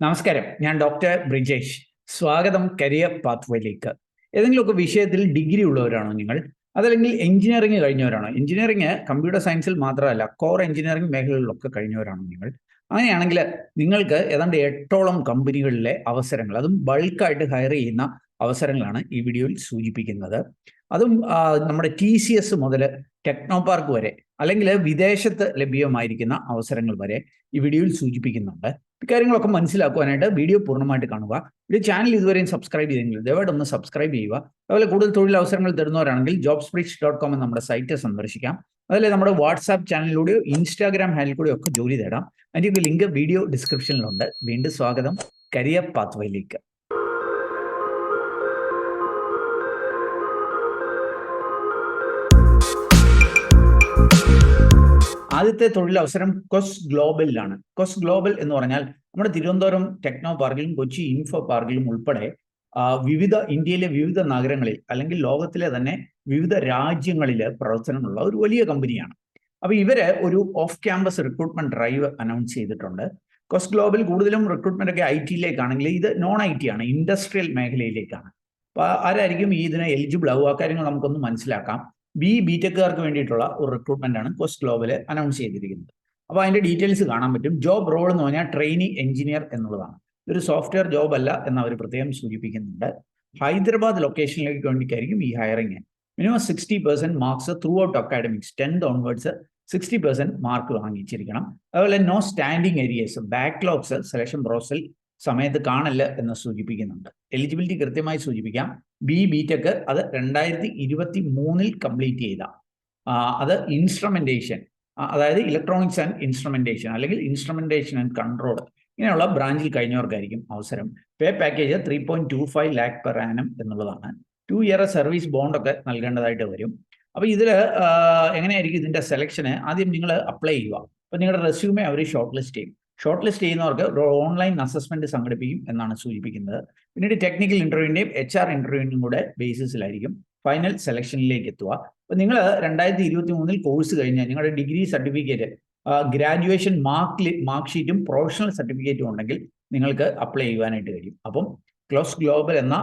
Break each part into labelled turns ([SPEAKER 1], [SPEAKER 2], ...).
[SPEAKER 1] നമസ്കാരം, ഞാൻ ഡോക്ടർ ബ്രിജേഷ്. സ്വാഗതം കരിയർ പാത്വേയിലേക്ക്. ഏതെങ്കിലുമൊക്കെ വിഷയത്തിൽ ഡിഗ്രി ഉള്ളവരാണോ നിങ്ങൾ? അതല്ലെങ്കിൽ എഞ്ചിനീയറിംഗ് കഴിഞ്ഞവരാണോ? എഞ്ചിനീയറിംഗ് കമ്പ്യൂട്ടർ സയൻസിൽ മാത്രമല്ല, കോർ എഞ്ചിനീയറിംഗ് മേഖലകളിലൊക്കെ കഴിഞ്ഞവരാണോ നിങ്ങൾ? അങ്ങനെയാണെങ്കിൽ നിങ്ങൾക്ക് ഏതാണ്ട് 8ഓളം കമ്പനികളിലെ അവസരങ്ങൾ, അതും ബൾക്കായിട്ട് ഹയർ ചെയ്യുന്ന അവസരങ്ങളാണ് ഈ വീഡിയോയിൽ സൂചിപ്പിക്കുന്നത്. അതും നമ്മുടെ TCS മുതൽ ടെക്നോ പാർക്ക് വരെ, അല്ലെങ്കിൽ വിദേശത്ത് ലഭ്യമായിരിക്കുന്ന അവസരങ്ങൾ വരെ ഈ വീഡിയോയിൽ സൂചിപ്പിക്കുന്നുണ്ട്. ഇക്കാര്യങ്ങളൊക്കെ മനസ്സിലാക്കുവാനായിട്ട് വീഡിയോ പൂർണ്ണമായിട്ട് കാണുക. ഈ ചാനൽ ഇതുവരെയും സബ്സ്ക്രൈബ് ചെയ്തെങ്കിൽ ദയവായിട്ട് ഒന്ന് സബ്സ്ക്രൈബ് ചെയ്യുക. അതുപോലെ കൂടുതൽ തൊഴിലവസരങ്ങൾ തരുന്നവരാണെങ്കിൽ jobsbridge.com എന്ന നമ്മുടെ സൈറ്റ് സന്ദർശിക്കാം. അതുപോലെ നമ്മുടെ വാട്സാപ്പ് ചാനലിലൂടെയോ ഇൻസ്റ്റാഗ്രാം ഹാൻഡിൽ കൂടെയോ ഒക്കെ ജോലി തേടാം. അതിൻ്റെ ലിങ്ക് വീഡിയോ ഡിസ്ക്രിപ്ഷനിലുണ്ട്. വീണ്ടും സ്വാഗതം കരിയർ പാത്വേയിലേക്ക്. ആദ്യത്തെ തൊഴിലവസരം ക്വസ് ഗ്ലോബലിലാണ്. ക്വസ് ഗ്ലോബൽ എന്ന് പറഞ്ഞാൽ നമ്മുടെ തിരുവനന്തപുരം ടെക്നോ പാർക്കിലും കൊച്ചി ഇൻഫോ പാർക്കിലും ഉൾപ്പെടെ ഇന്ത്യയിലെ വിവിധ നഗരങ്ങളിൽ അല്ലെങ്കിൽ ലോകത്തിലെ തന്നെ വിവിധ രാജ്യങ്ങളിൽ പ്രവർത്തനമുള്ള ഒരു വലിയ കമ്പനിയാണ്. അപ്പോൾ ഇവര് ഒരു off campus recruitment drive announce ചെയ്തിട്ടുണ്ട്. ക്വസ് ഗ്ലോബൽ കൂടുതലും റിക്രൂട്ട്മെന്റ് ഒക്കെ IT-യിലേക്കാണെങ്കിൽ ഇത് നോൺ IT ആണ്, ഇൻഡസ്ട്രിയൽ മേഖലയിലേക്കാണ്. അപ്പോൾ ആരായിരിക്കും ഇതിന് എലിജിബിൾ ആവുക? ആ കാര്യങ്ങൾ നമുക്കൊന്ന് മനസ്സിലാക്കാം. ബിടെക്കുകാർക്ക് വേണ്ടിയിട്ടുള്ള ഒരു റിക്രൂട്ട്മെന്റ് ആണ് ക്വസ് ഗ്ലോബൽ അനൗൺസ് ചെയ്തിരിക്കുന്നത്. അപ്പോൾ അതിന്റെ ഡീറ്റെയിൽസ് കാണാൻ പറ്റും. ജോബ് റോൾ എന്ന് പറഞ്ഞാൽ ട്രെയിനിങ് എഞ്ചിനീയർ എന്നുള്ളതാണ്. ഇതൊരു സോഫ്റ്റ്വെയർ ജോബ് അല്ല എന്ന് അവർ പ്രത്യേകം സൂചിപ്പിക്കുന്നുണ്ട്. ഹൈദരാബാദ് ലൊക്കേഷനിലേക്ക് വേണ്ടിയിട്ടായിരിക്കും ഈ hiring. Minimum 60% marks throughout academics 10th onwards 60% mark വാങ്ങിച്ചിരിക്കണം. അതുപോലെ no standing arrears, backlogs selection പ്രോസസ്സിൽ സമയത്ത് കാണില്ല എന്ന് സൂചിപ്പിക്കുന്നുണ്ട്. എലിജിബിലിറ്റി കൃത്യമായി സൂചിപ്പിക്കാം. ബിടെക് അത് 2023 കംപ്ലീറ്റ് ചെയ്ത, അത് ഇൻസ്ട്രുമെന്റേഷൻ, അതായത് ഇലക്ട്രോണിക്സ് ആൻഡ് ഇൻസ്ട്രുമെന്റേഷൻ അല്ലെങ്കിൽ ഇൻസ്ട്രുമെന്റേഷൻ ആൻഡ് കൺട്രോൾ, ഇങ്ങനെയുള്ള ബ്രാഞ്ചിൽ കഴിഞ്ഞവർക്കായിരിക്കും അവസരം. പേ പാക്കേജ് 3.25 lakh പെർ ആനം എന്നുള്ളതാണ്. 2 year സർവീസ് ബോണ്ടൊക്കെ നൽകേണ്ടതായിട്ട് വരും. അപ്പോൾ ഇതിൽ എങ്ങനെയായിരിക്കും ഇതിന്റെ സെലക്ഷന്? ആദ്യം നിങ്ങൾ അപ്ലൈ ചെയ്യുക. അപ്പോൾ നിങ്ങളുടെ റെസ്യൂമെ അവർ ഷോർട്ട് ലിസ്റ്റ് ചെയ്യും. ഷോർട്ട് ലിസ്റ്റ് ചെയ്യുന്നവർക്ക് ഒരു ഓൺലൈൻ അസസ്മെന്റ് സംഘടിപ്പിക്കും എന്നാണ് സൂചിപ്പിക്കുന്നത്. പിന്നീട് ടെക്നിക്കൽ ഇന്റർവ്യൂവിന്റെയും HR ഇന്റർവ്യൂവിനും കൂടെ ബേസിസിലായിരിക്കും ഫൈനൽ സെലക്ഷനിലേക്ക് എത്തുക. അപ്പോൾ നിങ്ങൾ 2023 കോഴ്സ് കഴിഞ്ഞാൽ നിങ്ങളുടെ ഡിഗ്രി സർട്ടിഫിക്കറ്റ്, ഗ്രാജുവേഷൻ മാർക്ക് ഷീറ്റും പ്രൊഫഷണൽ സർട്ടിഫിക്കറ്റും ഉണ്ടെങ്കിൽ നിങ്ങൾക്ക് അപ്ലൈ ചെയ്യുവാനായിട്ട് കഴിയും. അപ്പം ക്വസ് ഗ്ലോബൽ എന്ന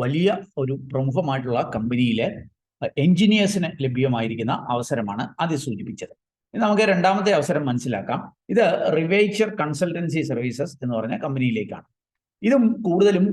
[SPEAKER 1] വലിയ ഒരു പ്രമുഖമായിട്ടുള്ള കമ്പനിയിലെ എഞ്ചിനീയേഴ്സിന് ലഭ്യമായിരിക്കുന്ന അവസരമാണ് ആദ്യം സൂചിപ്പിച്ചത്. ഇനി നമുക്ക് രണ്ടാമത്തെ അവസരം മനസ്സിലാക്കാം. ഇത് റിവേച്ചർ കൺസൾട്ടൻസി സർവീസസ് എന്ന് പറഞ്ഞ കമ്പനിയിലേക്കാണ്. ഇതും കൂടുതലും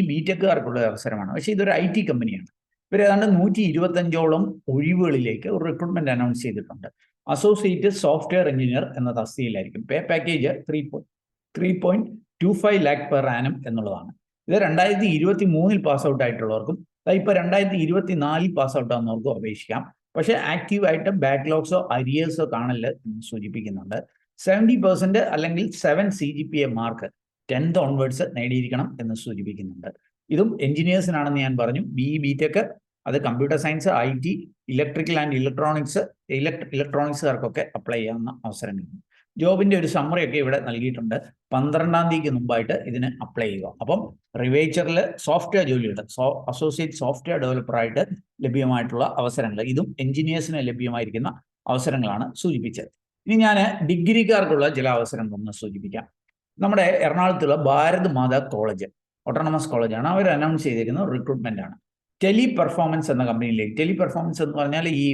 [SPEAKER 1] ബിടെക്കുകാർക്കുള്ള അവസരമാണ്. പക്ഷേ ഇതൊരു IT കമ്പനിയാണ്. ഇവർ ഏതാണ്ട് 125ഓളം ഒഴിവുകളിലേക്ക് ഒരു റിക്രൂട്ട്മെന്റ് അനൗൺസ് ചെയ്തിട്ടുണ്ട്. അസോസിയേറ്റ് സോഫ്റ്റ്വെയർ എഞ്ചിനീയർ എന്ന തസ്തികയിലായിരിക്കും. പേ പാക്കേജ് 3.25 lakh പെർ ആനം എന്നുള്ളതാണ്. ഇത് 2023 പാസ് ഔട്ട് ആയിട്ടുള്ളവർക്കും ഇപ്പോൾ 2024 പാസ് ഔട്ട് ആവുന്നവർക്കും അപേക്ഷിക്കാം. പക്ഷേ ആക്റ്റീവായിട്ട് ബാക്ക്ലോഗ്സോ അരിയേഴ്സോ കാണില്ല എന്ന് സൂചിപ്പിക്കുന്നുണ്ട്. 70% അല്ലെങ്കിൽ 7 CGPA മാർക്ക് 10th ഓൺവേർഡ്സ് നേടിയിരിക്കണം എന്ന് സൂചിപ്പിക്കുന്നുണ്ട്. ഇതും എഞ്ചിനീയേഴ്സിനാണെന്ന് ഞാൻ പറഞ്ഞു. ബിടെക്, അത് computer science, IT, electrical and ഇലക്ട്രോണിക്സുകാർക്കൊക്കെ അപ്ലൈ ചെയ്യാവുന്ന അവസരങ്ങളുണ്ട്. ജോബിന്റെ ഒരു സമ്മറി ഒക്കെ ഇവിടെ നൽകിയിട്ടുണ്ട്. 12-ാം തീയതിക്ക് മുമ്പായിട്ട് ഇതിന് അപ്ലൈ ചെയ്യുക. അപ്പം റിവേച്ചറിൽ സോഫ്റ്റ്വെയർ ജോലിയുണ്ട്, അസോസിയേറ്റ് സോഫ്റ്റ്വെയർ ഡെവലപ്പറായിട്ട് ലഭ്യമായിട്ടുള്ള അവസരങ്ങൾ, ഇതും എഞ്ചിനീയേഴ്സിന് ലഭ്യമായിരിക്കുന്ന അവസരങ്ങളാണ് സൂചിപ്പിച്ചത്. ഇനി ഞാൻ ഡിഗ്രിക്കാർക്കുള്ള ചില അവസരങ്ങളൊന്ന് സൂചിപ്പിക്കാം. നമ്മുടെ എറണാകുളത്തുള്ള ഭാരത് മാതാ കോളേജ്, ഓട്ടോണമസ് കോളേജാണ്. അവർ അനൗൺസ് ചെയ്തിരിക്കുന്ന റിക്രൂട്ട്മെന്റ് ആണ്. ടെലി പെർഫോമൻസ് എന്ന കമ്പനിയിലേക്ക്. ടെലി പെർഫോമൻസ് എന്ന് പറഞ്ഞാൽ ഈ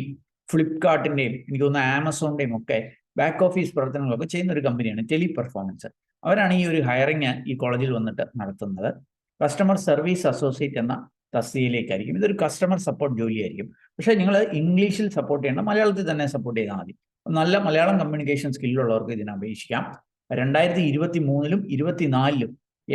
[SPEAKER 1] ഫ്ലിപ്കാർട്ടിന്റെയും എനിക്ക് തോന്നുന്നു ആമസോണിന്റെയും ഒക്കെ ബാക്ക് ഓഫീസ് പ്രവർത്തനങ്ങളൊക്കെ ചെയ്യുന്ന ഒരു കമ്പനിയാണ് ടെലി പെർഫോമൻസ്. അവരാണ് ഈ ഒരു ഹയറിങ് ഈ കോളേജിൽ വന്നിട്ട് നടത്തുന്നത്. കസ്റ്റമർ സർവീസ് അസോസിയേറ്റ് എന്ന തസ്തികയിലേക്കായിരിക്കും. ഇതൊരു കസ്റ്റമർ സപ്പോർട്ട് ജോലിയായിരിക്കും. പക്ഷേ നിങ്ങൾ ഇംഗ്ലീഷിൽ സപ്പോർട്ട് ചെയ്യേണ്ട, മലയാളത്തിൽ തന്നെ സപ്പോർട്ട് ചെയ്താൽ മതി. നല്ല മലയാളം കമ്മ്യൂണിക്കേഷൻ സ്കില്ലുള്ളവർക്ക് ഇതിനെ അപേക്ഷിക്കാം. 2023 24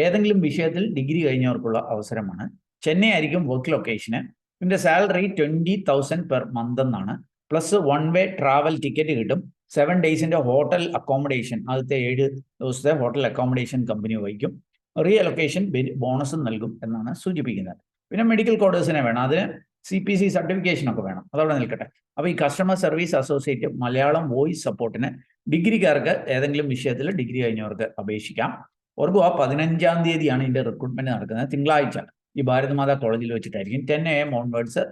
[SPEAKER 1] ഏതെങ്കിലും വിഷയത്തിൽ ഡിഗ്രി കഴിഞ്ഞവർക്കുള്ള അവസരമാണ്. ചെന്നൈ ആയിരിക്കും വർക്ക് ലൊക്കേഷന്. ഇതിന്റെ സാലറി 20,000 പെർ മന്ത് എന്നാണ്. പ്ലസ് 1 വേ ട്രാവൽ ടിക്കറ്റ് കിട്ടും. 7 ഡേയ്സിന്റെ ഹോട്ടൽ അക്കോമഡേഷൻ, ആദ്യത്തെ 7 ദിവസത്തെ ഹോട്ടൽ അക്കോമഡേഷൻ കമ്പനി വഹിക്കും. റീ അലൊക്കേഷൻ ബോണസും നൽകും എന്നാണ് സൂചിപ്പിക്കുന്നത്. പിന്നെ മെഡിക്കൽ കോഡേഴ്സിനെ വേണം, അതിന് CPC സർട്ടിഫിക്കേഷൻ ഒക്കെ വേണം. അതവിടെ നിൽക്കട്ടെ. അപ്പോൾ ഈ customer service associate Malayalam voice സപ്പോർട്ടിന് ഡിഗ്രിക്കാർക്ക് ഏതെങ്കിലും വിഷയത്തിൽ ഡിഗ്രി കഴിഞ്ഞവർക്ക് അപേക്ഷിക്കാം. ഓർക്കുക, 15-ാം തീയതിയാണ് ഇതിന്റെ റിക്രൂട്ട്മെന്റ് നടക്കുന്നത്. തിങ്കളാഴ്ച ഈ ഭാരത് മാതാ കോളേജിൽ വെച്ചിട്ടായിരിക്കും. 10 AM ഓൺവേർഡ്സ്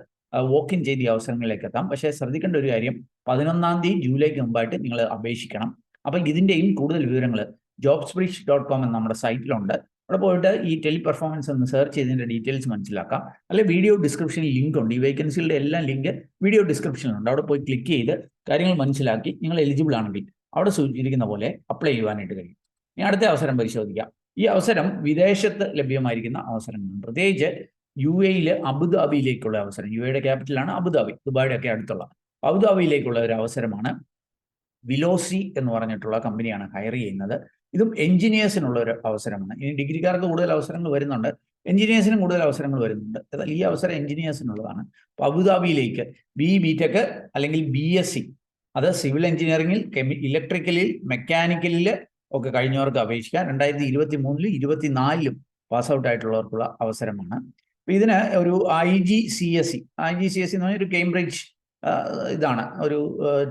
[SPEAKER 1] വോക്ക് ഇൻ ചെയ്ത് ഈ അവസരങ്ങളിലേക്ക് എത്താം. പക്ഷേ ശ്രദ്ധിക്കേണ്ട ഒരു കാര്യം, 11-ാം തീയതി ജൂലൈക്ക് മുമ്പായിട്ട് നിങ്ങൾ അപേക്ഷിക്കണം. അപ്പോൾ ഇതിന്റെയും കൂടുതൽ വിവരങ്ങൾ jobsbridge.com എന്ന നമ്മുടെ സൈറ്റിലുണ്ട്. അവിടെ പോയിട്ട് ഈ ടെലി പെർഫോമൻസ് എന്ന് സെർച്ച് ചെയ്തതിൻ്റെ ഡീറ്റെയിൽസ് മനസ്സിലാക്കാം. അല്ലെങ്കിൽ വീഡിയോ ഡിസ്ക്രിപ്ഷനിൽ ലിങ്ക് ഉണ്ട്. ഈ വേക്കൻസികളുടെ എല്ലാം ലിങ്ക് വീഡിയോ ഡിസ്ക്രിപ്ഷനിലുണ്ട്. അവിടെ പോയി ക്ലിക്ക് ചെയ്ത് കാര്യങ്ങൾ മനസ്സിലാക്കി നിങ്ങൾ എലിജിബിൾ ആണെങ്കിൽ അവിടെ സൂചിച്ചിരിക്കുന്ന പോലെ അപ്ലൈ ചെയ്യുവാനായിട്ട് കഴിയും. ഇനി അടുത്ത അവസരം പരിശോധിക്കാം. ഈ അവസരം വിദേശത്ത് ലഭ്യമായിരിക്കുന്ന അവസരങ്ങളാണ്. പ്രത്യേകിച്ച് UAE അബുദാബിയിലേക്കുള്ള അവസരം. UAEയുടെ ക്യാപിറ്റലാണ് അബുദാബി, ദുബായിയുടെ ഒക്കെ അടുത്തുള്ള അബുദാബിയിലേക്കുള്ള ഒരു അവസരമാണ്. വിലോസി എന്ന് പറഞ്ഞിട്ടുള്ള കമ്പനിയാണ് ഹയർ ചെയ്യുന്നത്. ഇതും എഞ്ചിനീയേഴ്സിനുള്ള ഒരു അവസരമാണ്. ഇനി ഡിഗ്രിക്കാർക്ക് കൂടുതൽ അവസരങ്ങൾ വരുന്നുണ്ട്, എഞ്ചിനീയേഴ്സിനും കൂടുതൽ അവസരങ്ങൾ വരുന്നുണ്ട്. എന്നാൽ ഈ അവസരം എഞ്ചിനീയേഴ്സിനുള്ളതാണ്. അപ്പോൾ അബുദാബിയിലേക്ക് BTech അല്ലെങ്കിൽ BSc, അത് സിവിൽ എഞ്ചിനീയറിംഗിൽ, ഇലക്ട്രിക്കലിൽ, മെക്കാനിക്കലിൽ ഒക്കെ കഴിഞ്ഞവർക്ക് അപേക്ഷിക്കാം. 2023-ലും 2024-ലും പാസ് ഔട്ട് ആയിട്ടുള്ളവർക്കുള്ള അവസരമാണ്. അപ്പോൾ ഇതിന് ഒരു IGCSE എന്ന് പറഞ്ഞാൽ ഒരു കേംബ്രിഡ്ജ് ഇതാണ്, ഒരു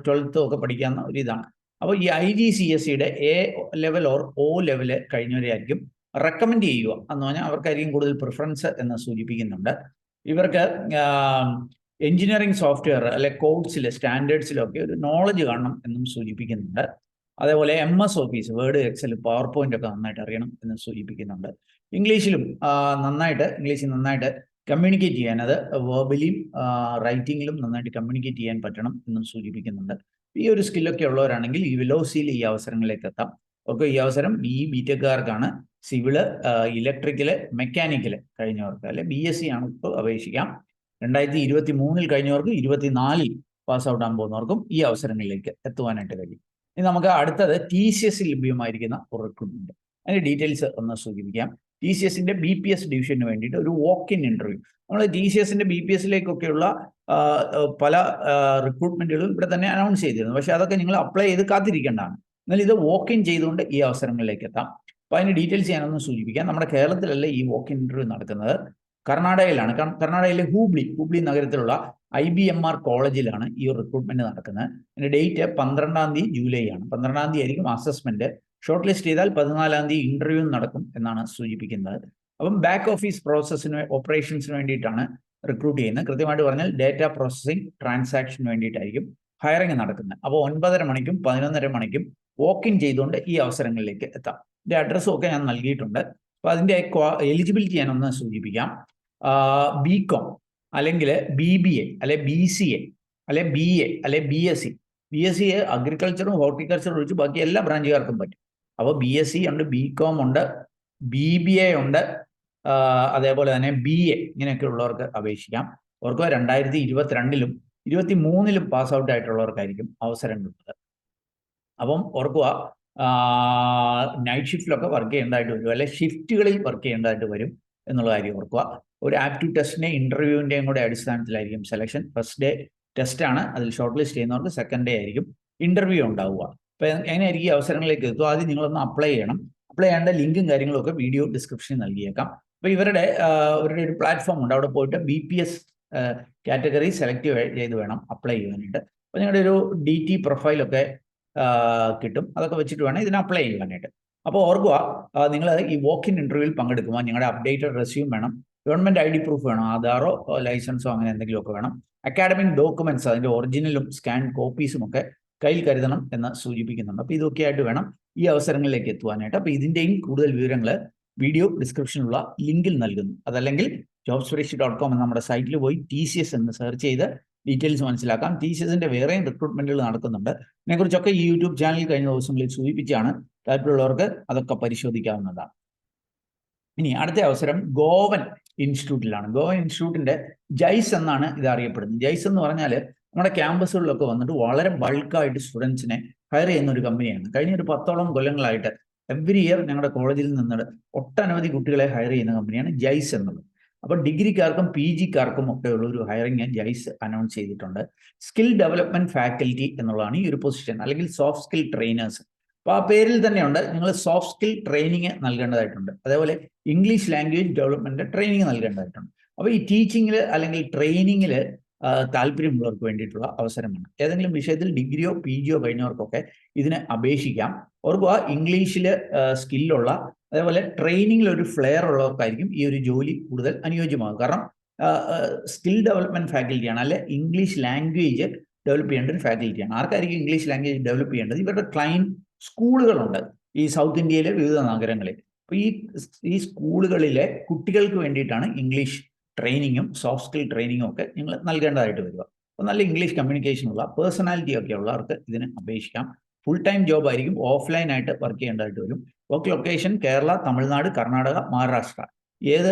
[SPEAKER 1] 12th ഒക്കെ പഠിക്കാവുന്ന ഒരു ഇതാണ്. അപ്പോൾ ഈ IGCSEയുടെ A level or O level കഴിഞ്ഞവരെ ആയിരിക്കും റെക്കമെൻഡ് ചെയ്യുക എന്ന് പറഞ്ഞാൽ അവർക്കായിരിക്കും കൂടുതൽ പ്രിഫറൻസ് എന്ന് സൂചിപ്പിക്കുന്നുണ്ട്. ഇവർക്ക് എഞ്ചിനീയറിംഗ് സോഫ്റ്റ്വെയർ അല്ലെ കോഡ്സിൽ, സ്റ്റാൻഡേർഡ്സിലൊക്കെ ഒരു നോളജ് കാണണം എന്നും സൂചിപ്പിക്കുന്നുണ്ട്. അതേപോലെ MS Office, Word, Excel, PowerPoint ഒക്കെ നന്നായിട്ട് അറിയണം എന്ന് സൂചിപ്പിക്കുന്നുണ്ട്. ഇംഗ്ലീഷിൽ നന്നായിട്ട് കമ്മ്യൂണിക്കേറ്റ് ചെയ്യാൻ, അത് വേർബലിയും റൈറ്റിങ്ങിലും നന്നായിട്ട് കമ്മ്യൂണിക്കേറ്റ് ചെയ്യാൻ പറ്റണം എന്നും സൂചിപ്പിക്കുന്നുണ്ട്. ഈ ഒരു സ്കില്ലൊക്കെ ഉള്ളവരാണെങ്കിൽ ഈ വിലോസിയിൽ ഈ അവസരങ്ങളിലേക്ക് എത്താം. ഒക്കെ ഈ അവസരം BTechകാർക്കാണ്. സിവില്, ഇലക്ട്രിക്കല്, മെക്കാനിക്കല് കഴിഞ്ഞവർക്ക് അല്ലെ BSc ആണ് ഇപ്പോൾ അപേക്ഷിക്കാം. 2023-ൽ കഴിഞ്ഞവർക്ക് 2024-ൽ പാസ് ഔട്ട് ആകാൻ പോകുന്നവർക്കും ഈ അവസരങ്ങളിലേക്ക് എത്തുവാനായിട്ട് കഴിയും. ഇനി നമുക്ക് അടുത്തത് TCS ലഭ്യമായിരിക്കുന്ന ഒരു റിക്രൂട്ട്മെന്റ്, അതിന്റെ ഡീറ്റെയിൽസ് ഒന്ന് സൂചിപ്പിക്കാം. TCSന്റെ BPS ഡിവിഷന് വേണ്ടിയിട്ട് ഒരു വോക്ക് ഇൻ ഇന്റർവ്യൂ, നമ്മൾ TCSന്റെ BPSലേക്കൊക്കെയുള്ള പല റിക്രൂട്ട്മെന്റുകളും ഇവിടെ തന്നെ അനൗൺസ് ചെയ്തിരുന്നു. പക്ഷേ അതൊക്കെ നിങ്ങൾ അപ്ലൈ ചെയ്ത് കാത്തിരിക്കേണ്ടതാണ്. എന്നാൽ ഇത് വോക്ക് ഇൻ ചെയ്തുകൊണ്ട് ഈ അവസരങ്ങളിലേക്ക് എത്താം. അപ്പോൾ അതിന് ഡീറ്റെയിൽസ് ഞാനൊന്ന് സൂചിപ്പിക്കാം. നമ്മുടെ കേരളത്തിലല്ല ഈ വോക്ക് ഇൻ ഇന്റർവ്യൂ നടക്കുന്നത്, കർണാടകയിലാണ്. കർണാടകയിലെ ഹൂബ്ലി നഗരത്തിലുള്ള IBMR കോളേജിലാണ് ഈ റിക്രൂട്ട്മെന്റ് നടക്കുന്നത്. അതിന്റെ ഡേറ്റ് 12-ാം തീയതി ജൂലൈ ആണ്. 12-ാം തീയതി ആയിരിക്കും അസസ്മെന്റ്. ഷോർട്ട് ലിസ്റ്റ് ചെയ്താൽ 14-ാം തീയതി ഇന്റർവ്യൂ നടക്കും എന്നാണ് സൂചിപ്പിക്കുന്നത്. അപ്പം ബാക്ക് ഓഫീസ് ഓപ്പറേഷൻസിന് വേണ്ടിയിട്ടാണ് റിക്രൂട്ട് ചെയ്യുന്നത്. കൃത്യമായിട്ട് പറഞ്ഞാൽ ഡേറ്റ പ്രോസസ്സിംഗ് ട്രാൻസാക്ഷന് വേണ്ടിയിട്ടായിരിക്കും ഹയറിംഗ് നടക്കുന്നത്. അപ്പോൾ 9:30 മണിക്കും 11:30 മണിക്കും വോക്ക് ഇൻ ചെയ്തുകൊണ്ട് ഈ അവസരങ്ങളിലേക്ക് എത്താം. ഇതിന്റെ അഡ്രസ്സും ഒക്കെ ഞാൻ നൽകിയിട്ടുണ്ട്. അപ്പോൾ അതിന്റെ എലിജിബിലിറ്റി ഞാനൊന്ന് സൂചിപ്പിക്കാം. BCom അല്ലെങ്കിൽ BBA അല്ലെ BCA അല്ലെ BA അല്ലെ BSc അഗ്രികൾച്ചറും ഹോർട്ടിക്കൾച്ചറും ഒഴിച്ച് ബാക്കി എല്ലാ ബ്രാഞ്ചുകാർക്കും പറ്റും. അപ്പോൾ BSc ഉണ്ട്, BCom ഉണ്ട്, BBA ഉണ്ട്, അതേപോലെ തന്നെ BA ഇങ്ങനെയൊക്കെ ഉള്ളവർക്ക് അപേക്ഷിക്കാം. അവർക്ക് 2022-ലും 2023-ലും പാസ് ഔട്ട് ആയിട്ടുള്ളവർക്കായിരിക്കും അവസരം കിട്ടുന്നത്. അപ്പം ഓർക്കുക, നൈറ്റ് ഷിഫ്റ്റിലൊക്കെ വർക്ക് ചെയ്യേണ്ടതായിട്ട് വരും, അല്ലെ ഷിഫ്റ്റുകളിൽ വർക്ക് ചെയ്യേണ്ടതായിട്ട് വരും എന്നുള്ള കാര്യം ഓർക്കുക. ഒരു ആപ്റ്റ്യൂഡ് ടെസ്റ്റിന്റെ ഇന്റർവ്യൂവിന്റെയും കൂടെ അടിസ്ഥാനത്തിലായിരിക്കും സെലക്ഷൻ. ഫസ്റ്റ് ഡേ ടെസ്റ്റ് ആണ്, അതിൽ ഷോർട്ട് ലിസ്റ്റ് ചെയ്യുന്നവർക്ക് സെക്കൻഡ് ഡേ ആയിരിക്കും ഇന്റർവ്യൂ ഉണ്ടാവുക. അപ്പോൾ എങ്ങനെയായിരിക്കും ഈ അവസരങ്ങളിലേക്ക് എത്തുക? ആദ്യം നിങ്ങളൊന്ന് അപ്ലൈ ചെയ്യണം. അപ്ലൈ ചെയ്യേണ്ട ലിങ്കും കാര്യങ്ങളും ഒക്കെ വീഡിയോ ഡിസ്ക്രിപ്ഷനിൽ നൽകിയേക്കാം. അപ്പോൾ ഇവരുടെ ഒരു പ്ലാറ്റ്ഫോം ഉണ്ട്, അവിടെ പോയിട്ട് BPS കാറ്റഗറി സെലക്ട് ചെയ്ത് വേണം അപ്ലൈ ചെയ്യാനായിട്ട്. അപ്പോൾ നിങ്ങളുടെ ഒരു DT പ്രൊഫൈലൊക്കെ കിട്ടും, അതൊക്കെ വെച്ചിട്ട് വേണം ഇതിന് അപ്ലൈ ചെയ്യാനായിട്ട്. അപ്പോൾ ഓർക്കുക, നിങ്ങൾ ഈ വോക്ക് ഇൻ ഇന്റർവ്യൂവിൽ പങ്കെടുക്കുമ്പോൾ നിങ്ങളുടെ അപ്ഡേറ്റഡ് റെസ്യൂം വേണം, ഗവൺമെന്റ് ID പ്രൂഫ് വേണം, ആധാറോ ലൈസൻസോ അങ്ങനെ എന്തെങ്കിലുമൊക്കെ വേണം, അക്കാഡമിക് ഡോക്യുമെന്റ്സ് അതിന്റെ ഒറിജിനലും സ്കാൻ കോപ്പീസും ഒക്കെ കയ്യിൽ കരുതണം എന്ന് സൂചിപ്പിക്കുന്നുണ്ട്. അപ്പോൾ ഇതൊക്കെ ആയിട്ട് വേണം ഈ അവസരങ്ങളിലേക്ക് എത്തുവാനായിട്ട്. അപ്പോൾ ഇതിന്റെയും കൂടുതൽ വിവരങ്ങൾ വീഡിയോ ഡിസ്ക്രിപ്ഷനിലുള്ള ലിങ്കിൽ നൽകുന്നു. അതല്ലെങ്കിൽ jobsbridge.com എന്ന നമ്മുടെ സൈറ്റിൽ പോയി TCS എന്ന് സെർച്ച് ചെയ്ത് ഡീറ്റെയിൽസ് മനസ്സിലാക്കാം. TCSന്റെ വേറെയും റിക്രൂട്ട്മെന്റുകൾ നടക്കുന്നുണ്ട്. ഇതിനെക്കുറിച്ചൊക്കെ ഈ യൂട്യൂബ് ചാനൽ കഴിഞ്ഞ ദിവസങ്ങളിൽ സൂചിപ്പിച്ചാണ്. താല്പര്യമുള്ളവർക്ക് അതൊക്കെ പരിശോധിക്കാവുന്നതാണ്. ഇനി അടുത്ത അവസരം ഗോവൻ ഇൻസ്റ്റിറ്റ്യൂട്ടിലാണ്. ഗോവൻ ഇൻസ്റ്റിറ്റ്യൂട്ടിന്റെ JICE എന്നാണ് ഇത് അറിയപ്പെടുന്നത്. JICE എന്ന് പറഞ്ഞാൽ നമ്മുടെ ക്യാമ്പസുകളിലൊക്കെ വന്നിട്ട് വളരെ ബൾക്കായിട്ട് സ്റ്റുഡൻസിനെ ഹയർ ചെയ്യുന്ന ഒരു കമ്പനിയാണ്. കഴിഞ്ഞ ഒരു 10ഓളം കൊല്ലങ്ങളായിട്ട് എവറി ഇയർ ഞങ്ങളുടെ കോളേജിൽ നിന്ന് ഒട്ടനവധി കുട്ടികളെ ഹയർ ചെയ്യുന്ന കമ്പനിയാണ് JICE എന്നുള്ളത്. അപ്പോൾ ഡിഗ്രിക്കാർക്കും PGക്കാർക്കും ഒക്കെ ഉള്ള ഒരു ഹയറിംഗ് JICE അനൗൺസ് ചെയ്തിട്ടുണ്ട്. സ്കിൽ ഡെവലപ്മെന്റ് ഫാക്കൽറ്റി എന്നുള്ളതാണ് ഈ ഒരു പൊസിഷൻ, അല്ലെങ്കിൽ സോഫ്റ്റ് സ്കിൽ ട്രെയിനേഴ്സ്. അപ്പോൾ ആ പേരിൽ തന്നെയുണ്ട്, നിങ്ങൾ സോഫ്റ്റ് സ്കിൽ ട്രെയിനിങ് നൽകേണ്ടതായിട്ടുണ്ട്. അതേപോലെ ഇംഗ്ലീഷ് ലാംഗ്വേജ് ഡെവലപ്മെന്റ് ട്രെയിനിങ് നൽകേണ്ടതായിട്ടുണ്ട്. അപ്പോൾ ഈ ടീച്ചിങ്ങിൽ അല്ലെങ്കിൽ ട്രെയിനിങ്ങിൽ താല്പര്യമുള്ളവർക്ക് വേണ്ടിയിട്ടുള്ള അവസരമാണ്. ഏതെങ്കിലും വിഷയത്തിൽ ഡിഗ്രിയോ PGയോ കഴിഞ്ഞവർക്കൊക്കെ ഇതിന് അപേക്ഷിക്കാം. ഓർക്കുക, ഇംഗ്ലീഷിൽ സ്കില്ലുള്ള അതേപോലെ ട്രെയിനിങ്ങിൽ ഒരു ഫ്ലെയർ ഉള്ളവർക്കായിരിക്കും ഈ ഒരു ജോലി കൂടുതൽ അനുയോജ്യമാകും. കാരണം സ്കിൽ ഡെവലപ്മെന്റ് ഫാക്കൽറ്റിയാണ്, അല്ലെ ഇംഗ്ലീഷ് ലാംഗ്വേജ് ഡെവലപ്പ് ചെയ്യേണ്ട ഒരു ഫാക്കൽറ്റിയാണ്. ആർക്കായിരിക്കും ഇംഗ്ലീഷ് ലാംഗ്വേജ് ഡെവലപ്പ് ചെയ്യേണ്ടത്? ഇവരുടെ ക്ലൈന്റ് സ്കൂളുകളുണ്ട്. ഈ സൗത്ത് ഇന്ത്യയിലെ വിവിധ നഗരങ്ങളിൽ. അപ്പോൾ ഈ സ്കൂളുകളിലെ കുട്ടികൾക്ക് വേണ്ടിയിട്ടാണ് ഇംഗ്ലീഷ് ട്രെയിനിങ്ങും സോഫ്റ്റ് സ്കിൽ ട്രെയിനിങ്ങും ഒക്കെ നിങ്ങൾ നൽകേണ്ടതായിട്ട് വരിക. അപ്പോൾ നല്ല ഇംഗ്ലീഷ് കമ്മ്യൂണിക്കേഷനുള്ള പേഴ്സണാലിറ്റി ഒക്കെ ഉള്ളവർക്ക് ഇതിന് അപേക്ഷിക്കാം. ഫുൾ ടൈം ജോബ് ആയിരിക്കും, ഓഫ്ലൈൻ ആയിട്ട് വർക്ക് ചെയ്യേണ്ടതായിട്ട് വരും. വർക്ക് ലൊക്കേഷൻ കേരള, തമിഴ്നാട്, കർണാടക, മഹാരാഷ്ട്ര, ഏത്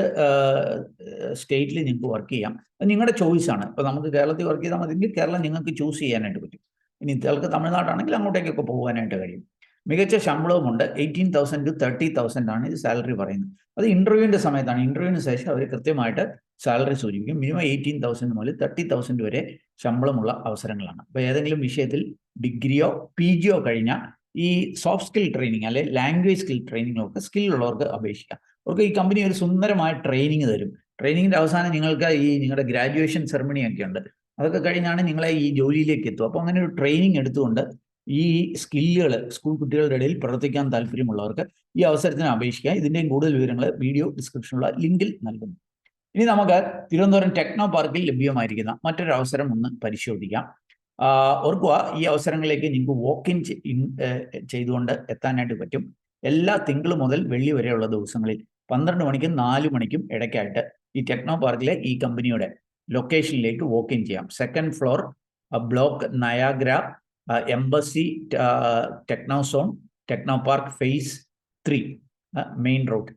[SPEAKER 1] സ്റ്റേറ്റിൽ നിങ്ങൾക്ക് വർക്ക് ചെയ്യാം. അത് നിങ്ങളുടെ ചോയ്സാണ്. ഇപ്പോൾ നമുക്ക് കേരളത്തിൽ വർക്ക് ചെയ്താൽ മതിയെങ്കിൽ കേരളം നിങ്ങൾക്ക് ചൂസ് ചെയ്യാനായിട്ട് പറ്റും. ഇനി ചിലർക്ക് തമിഴ്നാടാണെങ്കിൽ അങ്ങോട്ടേക്കൊക്കെ പോകാനായിട്ട് കഴിയും. മികച്ച ശമ്പളവുമുണ്ട്. 18,000 to 30,000 ആണ് ഇത് സാലറി പറയുന്നത്. അത് ഇന്റർവ്യൂവിന്റെ സമയത്താണ്. ഇന്റർവ്യൂവിന് ശേഷം അവർ കൃത്യമായിട്ട് സാലറി സൂചിപ്പിക്കും. മിനിമം 18,000 മുതൽ 30,000 വരെ ശമ്പളമുള്ള അവസരങ്ങളാണ്. അപ്പോൾ ഏതെങ്കിലും വിഷയത്തിൽ ഡിഗ്രിയോ PGയോ കഴിഞ്ഞ ഈ സോഫ്റ്റ് സ്കിൽ ട്രെയിനിങ് അല്ലെങ്കിൽ ലാംഗ്വേജ് സ്കിൽ ട്രെയിനിങ്ങൊക്കെ സ്കില്ലുള്ളവർക്ക് അപേക്ഷിക്കാം. അവർക്ക് ഈ കമ്പനി ഒരു സുന്ദരമായ ട്രെയിനിങ് തരും. ട്രെയിനിങ്ങിന്റെ അവസാനം നിങ്ങൾക്ക് ഈ നിങ്ങളുടെ ഗ്രാജുവേഷൻ സെറമണി ഒക്കെ ഉണ്ട്. അതൊക്കെ കഴിഞ്ഞാണ് നിങ്ങളെ ഈ ജോലിയിലേക്ക് എത്തുക. അപ്പോൾ അങ്ങനെ ഒരു ട്രെയിനിങ് എടുത്തുകൊണ്ട് ഈ സ്കില്ലുകൾ സ്കൂൾ കുട്ടികളുടെ ഇടയിൽ പ്രവർത്തിക്കാൻ താല്പര്യമുള്ളവർക്ക് ഈ അവസരത്തിന് അപേക്ഷിക്കാം. ഇതിൻ്റെയും കൂടുതൽ വിവരങ്ങൾ വീഡിയോ ഡിസ്ക്രിപ്ഷനിലുള്ള ലിങ്കിൽ നൽകുന്നു. ഇനി നമുക്ക് തിരുവനന്തപുരം ടെക്നോ പാർക്കിൽ ലഭ്യമായിരിക്കുന്ന മറ്റൊരു അവസരം ഒന്ന് പരിശോധിക്കാം. ഓർക്കുക, ഈ അവസരങ്ങളിലേക്ക് നിങ്ങൾക്ക് വോക്ക് ഇൻ ചെയ്തുകൊണ്ട് എത്താനായിട്ട് പറ്റും. എല്ലാ തിങ്കൾ മുതൽ വെള്ളി വരെയുള്ള ദിവസങ്ങളിൽ 12 മണിക്കും 4 മണിക്കും ഇടയ്ക്കായിട്ട് ഈ ടെക്നോ പാർക്കിലെ ഈ കമ്പനിയുടെ ലൊക്കേഷനിലേക്ക് വോക്ക് ഇൻ ചെയ്യാം. 2nd floor, block Niagara, Embassy Technozone, Technopark phase 3, main road,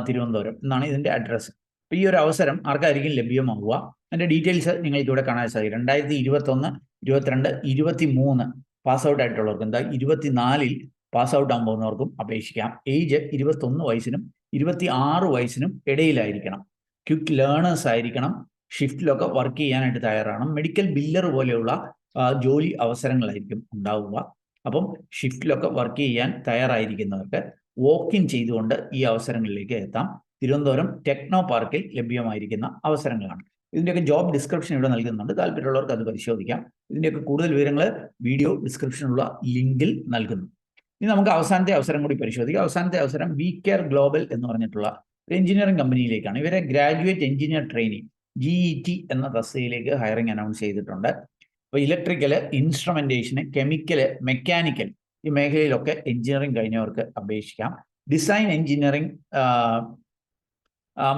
[SPEAKER 1] Thiruvananthapuram എന്നാണ് ഇതിൻ്റെ അഡ്രസ്സ്. അപ്പോൾ ഈ ഒരു അവസരം ആർക്കായിരിക്കും ലഭ്യമാവുക? അതിൻ്റെ ഡീറ്റെയിൽസ് നിങ്ങൾക്ക് ഇവിടെ കാണാൻ സാധിക്കും. 2021, 22, 23 പാസ് ഔട്ട് ആയിട്ടുള്ളവർക്ക്, എന്താ 24-ൽ പാസ് ഔട്ട് ആകാൻ പോകുന്നവർക്കും അപേക്ഷിക്കാം. ഏജ് 21 വയസ്സിനും 26 വയസ്സിനും ഇടയിലായിരിക്കണം. ക്വിക്ക് ലേണേഴ്സ് ആയിരിക്കണം. ഷിഫ്റ്റിലൊക്കെ വർക്ക് ചെയ്യാനായിട്ട് തയ്യാറാണ്. മെഡിക്കൽ ബില്ലർ പോലെയുള്ള ജോലി അവസരങ്ങളായിരിക്കും ഉണ്ടാവുക. അപ്പം ഷിഫ്റ്റിലൊക്കെ വർക്ക് ചെയ്യാൻ തയ്യാറായിരിക്കുന്നവർക്ക് വോക്ക് ഇൻ ചെയ്തുകൊണ്ട് ഈ അവസരങ്ങളിലേക്ക് എത്താം. തിരുവനന്തപുരം ടെക്നോ പാർക്കിൽ ലഭ്യമായിരിക്കുന്ന അവസരങ്ങളാണ്. ഇതിൻ്റെയൊക്കെ ജോബ് ഡിസ്ക്രിപ്ഷൻ ഇവിടെ നൽകുന്നുണ്ട്. താല്പര്യമുള്ളവർക്ക് അത് പരിശോധിക്കാം. ഇതിൻ്റെയൊക്കെ കൂടുതൽ വിവരങ്ങൾ വീഡിയോ ഡിസ്ക്രിപ്ഷനുള്ള ലിങ്കിൽ നൽകുന്നു. ഇനി നമുക്ക് അവസാനത്തെ അവസരം കൂടി പരിശോധിക്കാം. അവസാനത്തെ അവസരം വികെയർ ഗ്ലോബൽ എന്ന് പറഞ്ഞിട്ടുള്ള ഒരു എഞ്ചിനീയറിംഗ് കമ്പനിയിലേക്കാണ്. ഇവരെ ഗ്രാജുവേറ്റ് എഞ്ചിനീയർ ട്രെയിനി GET എന്ന തസ്തികയിലേക്ക് ഹയറിംഗ് അനൗൺസ് ചെയ്തിട്ടുണ്ട്. അപ്പോൾ ഇലക്ട്രിക്കൽ, ഇൻസ്ട്രുമെന്റേഷന്, കെമിക്കൽ, മെക്കാനിക്കൽ ഈ മേഖലയിലൊക്കെ എഞ്ചിനീയറിംഗ് കഴിഞ്ഞവർക്ക് അപേക്ഷിക്കാം. ഡിസൈൻ എഞ്ചിനീയറിംഗ്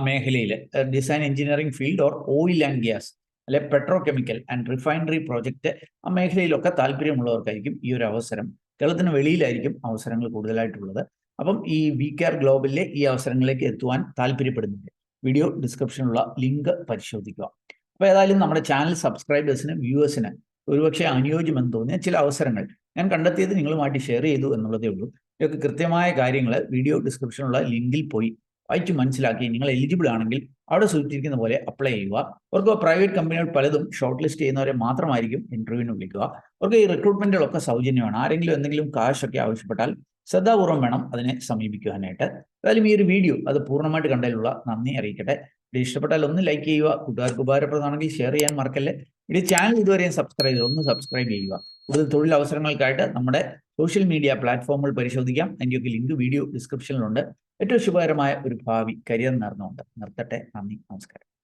[SPEAKER 1] മേഖലയിൽ, design engineering field or oil and gas അല്ലെ petrochemical and refinery project ആ മേഖലയിലൊക്കെ താല്പര്യമുള്ളവർക്കായിരിക്കും ഈ ഒരു അവസരം. കേരളത്തിന് വെളിയിലായിരിക്കും അവസരങ്ങൾ കൂടുതലായിട്ടുള്ളത്. അപ്പം ഈ വികെയർ ഗ്ലോബലിലെ ഈ അവസരങ്ങളിലേക്ക് എത്തുവാൻ താല്പര്യപ്പെടുന്നുണ്ട്. വീഡിയോ ഡിസ്ക്രിപ്ഷനിലുള്ള ലിങ്ക് പരിശോധിക്കുക. അപ്പോൾ ഏതായാലും നമ്മുടെ ചാനൽ സബ്സ്ക്രൈബേഴ്സിന്, വ്യൂവേഴ്സിന് ഒരുപക്ഷെ അനുയോജ്യമെന്ന് തോന്നിയ ചില അവസരങ്ങൾ ഞാൻ കണ്ടെത്തിയത് നിങ്ങളുമായിട്ട് ഷെയർ ചെയ്തു എന്നുള്ളതേ ഉള്ളൂ. ഇതൊക്കെ കൃത്യമായ കാര്യങ്ങൾ വീഡിയോ ഡിസ്ക്രിപ്ഷനിലുള്ള ലിങ്കിൽ പോയി വായിച്ച് മനസ്സിലാക്കി നിങ്ങൾ എലിജിബിൾ ആണെങ്കിൽ അവിടെ സൂചിപ്പിച്ചിരിക്കുന്ന പോലെ അപ്ലൈ ചെയ്യുക. അവർക്ക് പ്രൈവറ്റ് കമ്പനികൾ പലതും ഷോർട്ട് ലിസ്റ്റ് ചെയ്യുന്നവരെ മാത്രമായിരിക്കും ഇന്റർവ്യൂവിന് വിളിക്കുക. അവർക്ക് ഈ റിക്രൂട്ട്മെന്റുകളൊക്കെ സൗജന്യമാണ്. ആരെങ്കിലും എന്തെങ്കിലും കാശൊക്കെ ആവശ്യപ്പെട്ടാൽ ശ്രദ്ധാപൂർവ്വം വേണം അതിനെ സമീപിക്കുവാനായിട്ട്. ഏതായാലും ഈ ഒരു വീഡിയോ അത് പൂർണ്ണമായിട്ട് കണ്ടതിലുള്ള നന്ദി അറിയിക്കട്ടെ. വീഡിയോ ഇഷ്ടപ്പെട്ടാൽ ഒന്ന് ലൈക്ക് ചെയ്യുക. കൂട്ടുകാർക്ക് ഉപകാരപ്രദമാണെങ്കിൽ ഷെയർ ചെയ്യാൻ മറക്കല്ലേ. ഈ ചാനൽ ഇതുവരെയും സബ്സ്ക്രൈബ് ചെയ്ത് ഒന്ന് സബ്സ്ക്രൈബ് ചെയ്യുക. കൂടുതൽ തൊഴിൽ അവസരങ്ങൾക്കായിട്ട് നമ്മുടെ സോഷ്യൽ മീഡിയ പ്ലാറ്റ്ഫോമുകൾ പരിശോധിക്കാം. അതിൻ്റെയൊക്കെ ലിങ്ക് വീഡിയോ ഡിസ്ക്രിപ്ഷനിലുണ്ട്. ഏറ്റവും ശുഭകരമായ ഒരു ഭാവി കരിയർ നേർന്നുകൊണ്ട് നിർത്തട്ടെ. നന്ദി, നമസ്കാരം.